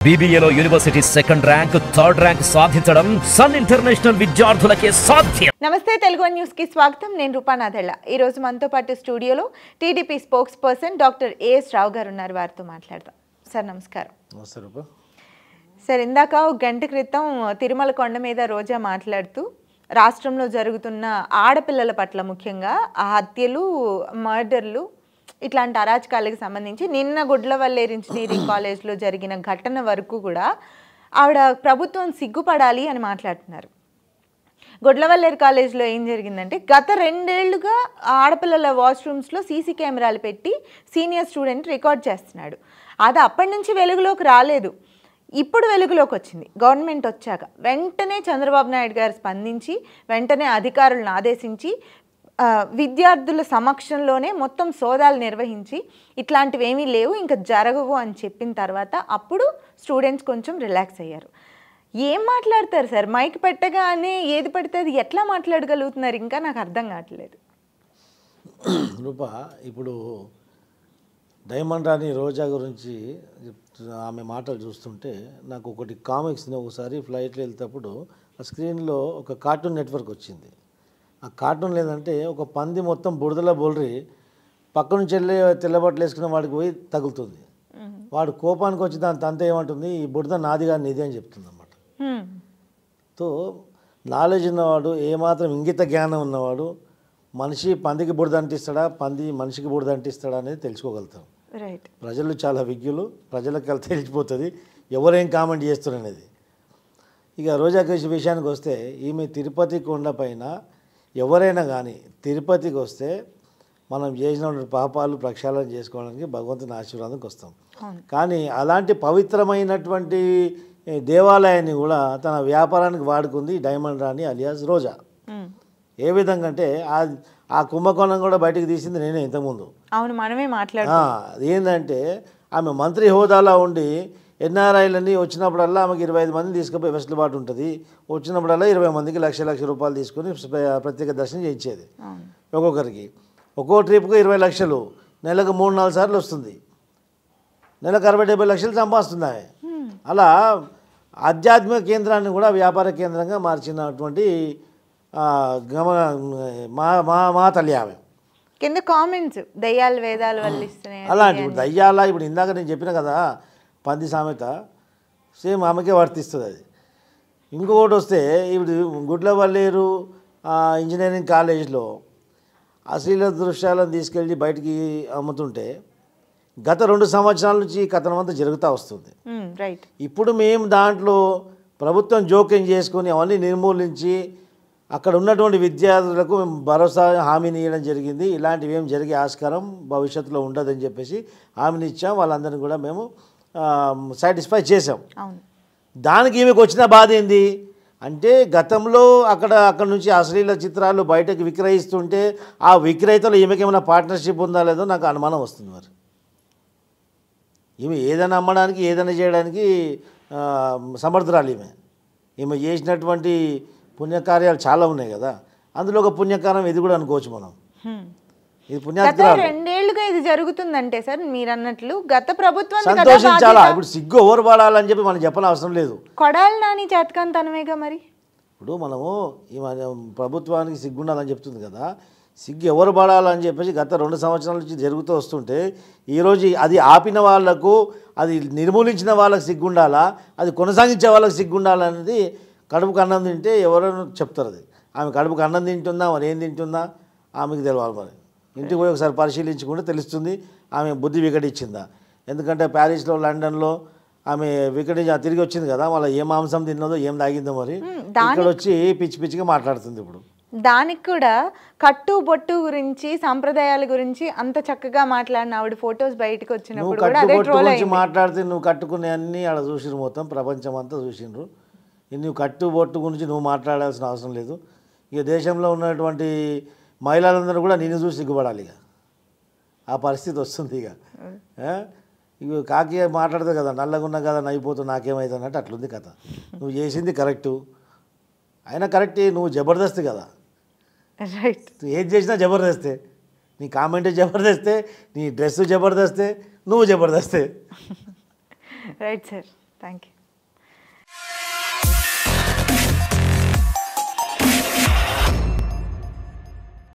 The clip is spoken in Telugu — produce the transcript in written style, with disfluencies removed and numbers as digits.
BBAలో university second rank, third rank సాధించడం సన్ ఇంటర్నేషనల్ విద్యార్థులకే సాధ్యం. నమస్తే, తెలుగు న్యూస్ కి స్వాగతం. నేను రూపానాథెళ్ళ. ఈ రోజు మనతో పాటు స్టూడియోలో TDP spokesperson doctor AS Rao గారు ఉన్నారు. వారితో మాట్లాడదాం. సార్ నమస్కారం. నమస్తే రూపా. సార్, ఇందాక ఒక గంట క్రితం తిరుమల కొండ మీద రోజా మాట్లాడుతూ రాష్ట్రంలో జరుగుతున్న ఆడపిల్లల పట్ల ముఖ్యంగా ఆ హత్యలు, మర్డర్లు, ఇట్లాంటి అరాచకాలకు సంబంధించి నిన్న గుడ్లవల్లేరు ఇంజనీరింగ్ కాలేజ్లో జరిగిన ఘటన వరకు కూడా ఆవిడ ప్రభుత్వం సిగ్గుపడాలి అని మాట్లాడుతున్నారు. గుడ్లవల్లేరు కాలేజ్లో ఏం జరిగిందంటే, గత 2 ఏళ్లుగా ఆడపిల్లల వాష్రూమ్స్లో సీసీ కెమెరాలు పెట్టి సీనియర్ స్టూడెంట్ రికార్డ్ చేస్తున్నాడు. అది అప్పటి నుంచి వెలుగులోకి రాలేదు, ఇప్పుడు వెలుగులోకి వచ్చింది. గవర్నమెంట్ వచ్చాక వెంటనే చంద్రబాబు నాయుడు గారు స్పందించి వెంటనే అధికారులను ఆదేశించి విద్యార్థుల సమక్షంలోనే మొత్తం సోదాలు నిర్వహించి ఇట్లాంటివి ఏమీ లేవు, ఇంకా జరగవు అని చెప్పిన తర్వాత అప్పుడు స్టూడెంట్స్ కొంచెం రిలాక్స్ అయ్యారు. ఏం మాట్లాడతారు సార్? మైక్ పెట్టగానే ఏది పడితే అది ఎట్లా మాట్లాడగలుగుతున్నారు? ఇంకా నాకు అర్థం కావట్లేదు. రూపా, ఇప్పుడు డైమండ్ రాణి రోజా గురించి ఆమె మాటలు చూస్తుంటే నాకు ఒకటి కామిక్స్ని ఒకసారి ఫ్లైట్లో వెళ్తేప్పుడు ఆ స్క్రీన్లో ఒక కార్టూన్ నెట్వర్క్ వచ్చింది. ఆ కార్టూన్ లేదంటే ఒక పంది మొత్తం బురదలో బొలరి పక్క నుంచి వెళ్ళి తెల్లబట్టలు వేసుకున్న వాడికి పోయి తగులుతుంది. వాడు కోపానికి వచ్చి దాని తంత ఏమంటుంది, ఈ బురద నాది కానీ నీది అని చెప్తుంది అన్నమాట. తో నాలెడ్జ్ ఉన్నవాడు, ఏమాత్రం ఇంగిత జ్ఞానం ఉన్నవాడు మనిషి పందికి బురద అంటిస్తాడా, పంది మనిషికి బురద అంటిస్తాడా అనేది తెలుసుకోగలుగుతాం. ప్రజలు చాలా విజ్ఞులు, ప్రజలకు తెలిసిపోతుంది ఎవరేం కామెంట్ చేస్తారు అనేది. ఇక రోజా కృషి విషయానికి వస్తే, ఈమె తిరుపతి కొండ పైన ఎవరైనా కానీ తిరుపతికి వస్తే మనం చేసిన పాపాలు ప్రక్షాళన చేసుకోవడానికి భగవంతుని ఆశీర్వాదంకి వస్తాం. కానీ అలాంటి పవిత్రమైనటువంటి దేవాలయాన్ని కూడా తన వ్యాపారానికి వాడుకుంది డైమండ్ రాణి అలియాస్ రోజా. ఏ విధంగా అంటే ఆ కుంభకోణం కూడా బయటకు తీసింది నేనే ఇంతకుముందు. అవును, మనమే మాట్లాడాం. ఏంటంటే ఆమె మంత్రి హోదాలో ఉండి ఎన్ఆర్ఐలన్నీ వచ్చినప్పుడల్లా ఆమెకి 25 మందిని తీసుకుపోయి వెసులుబాటు ఉంటుంది. వచ్చినప్పుడల్లా 20 మందికి లక్ష రూపాయలు తీసుకొని ప్రత్యేక దర్శనం చేయించేది. ఒక్కొక్కరికి ఒక్కో ట్రిప్కు 20 లక్షలు, నెలకు 3-4 సార్లు వస్తుంది. నెలకు 60-70 లక్షలు సంపాదిస్తుంది ఆమె. అలా ఆధ్యాత్మిక కేంద్రాన్ని కూడా వ్యాపార కేంద్రంగా మార్చినటువంటి మా తల్లి ఆమె. కింద కామెంట్స్ దయ్యాలు వేదాలు వల్లిస్తున్నాయి అలాంటి. ఇప్పుడు దయ్యాల, ఇప్పుడు ఇందాక నేను చెప్పిన కదా పంది సామెత, సేమ్ ఆమెకే వర్తిస్తుంది అది. ఇంకొకటి వస్తే, ఇప్పుడు గుడ్లవల్లేరు ఇంజనీరింగ్ కాలేజ్లో అశ్లీల దృశ్యాలను తీసుకెళ్ళి బయటికి అమ్ముతుంటే గత 2 సంవత్సరాల నుంచి ఈ కథనం అంతా జరుగుతూ వస్తుంది. ఇప్పుడు మేము దాంట్లో ప్రభుత్వం జోక్యం చేసుకొని అవన్నీ నిర్మూలించి అక్కడ ఉన్నటువంటి విద్యార్థులకు మేము భరోసా హామీని ఇవ్వడం జరిగింది. ఇలాంటివి ఏం జరిగే ఆస్కారం భవిష్యత్తులో ఉండదని చెప్పేసి హామీని ఇచ్చాం. వాళ్ళందరినీ కూడా మేము సాటిస్ఫై చేసాం. దానికి ఈమెకు వచ్చిన బాధ ఏంది అంటే, గతంలో అక్కడ నుంచి అశ్లీల చిత్రాలు బయటకు విక్రయిస్తుంటే ఆ విక్రయితలు ఈమెకేమైనా పార్ట్నర్షిప్ ఉందా లేదో నాకు అనుమానం వస్తుంది. మరి ఈమె ఏదైనా అమ్మడానికి ఏదైనా చేయడానికి సమర్థురాలు. ఈమె చేసినటువంటి పుణ్యకార్యాలు చాలా ఉన్నాయి కదా, అందులో ఒక పుణ్యకారం ఇది కూడా అనుకోవచ్చు మనం. ఇది పుణ్యాత్కారం. 2 ఏళ్లుగా ఇది జరుగుతుందంటే సార్ మీరు అన్నట్లు గత ప్రభుత్వం సంతోషించాలా. ఇప్పుడు సిగ్గు ఎవరు పడాలని చెప్పి మనం చెప్పని అవసరం లేదు. కొడాలి నాని చేతకాంతనమేగా. మరి ఇప్పుడు మనము ప్రభుత్వానికి సిగ్గుండాలని చెప్తుంది కదా, సిగ్గు ఎవరు పడాలని చెప్పేసి గత 2 సంవత్సరాల నుంచి జరుగుతూ వస్తుంటే ఈరోజు అది ఆపిన వాళ్లకు, అది నిర్మూలించిన వాళ్ళకి సిగ్గుండాలా, అది కొనసాగించే వాళ్ళకి సిగ్గుండాలనేది కడుపుకు అన్నం తింటే ఎవరైనా చెప్తారు. అది ఆమె కడుపుకు అన్నం తింటుందా, మరి ఏం తింటుందా ఆమెకు తెలియాలి. మరి ఇంటికి పోయి ఒకసారి పరిశీలించుకుంటే తెలుస్తుంది ఆమె బుద్ధి వికటించిందా. ఎందుకంటే ప్యారిస్లో, లండన్లో ఆమె తిరిగి వచ్చింది కదా, వాళ్ళ ఏ మాంసం తిన్నదో ఏం తాగిందో మరి ఇక్కడ వచ్చి పిచ్చి పిచ్చిగా మాట్లాడుతుంది. ఇప్పుడు దానికి కూడా కట్టు బొట్టు గురించి, సాంప్రదాయాల గురించి అంత చక్కగా మాట్లాడిన ఆవిడ ఫొటోస్ బయటకు వచ్చినప్పుడు గురించి మాట్లాడితే నువ్వు కట్టుకునే అన్నీ ఆడ చూసిరు, మొత్తం ప్రపంచం అంతా చూసిండ్రు. నువ్వు కట్టు బొట్టు గురించి నువ్వు మాట్లాడాల్సిన అవసరం లేదు. ఇక దేశంలో ఉన్నటువంటి మహిళలందరూ కూడా నిన్ను చూసి సిగ్గుపడాలి. ఇక ఆ పరిస్థితి వస్తుంది. ఇక కాకి మాట్లాడతావు కదా, నల్లగున్నా కదా నైపోతావు నాకేమైతే అన్నట్టు అట్లుంది కథ. నువ్వు చేసింది కరెక్టు, అయినా కరెక్ట్, నువ్వు జబర్దస్త్ కదా, ఏది చేసినా జబర్దస్తే. నీ కామెంట్ జబర్దస్తే, నీ డ్రెస్ జబర్దస్తే, నువ్వు జబర్దస్తే. Right sir. Thank you.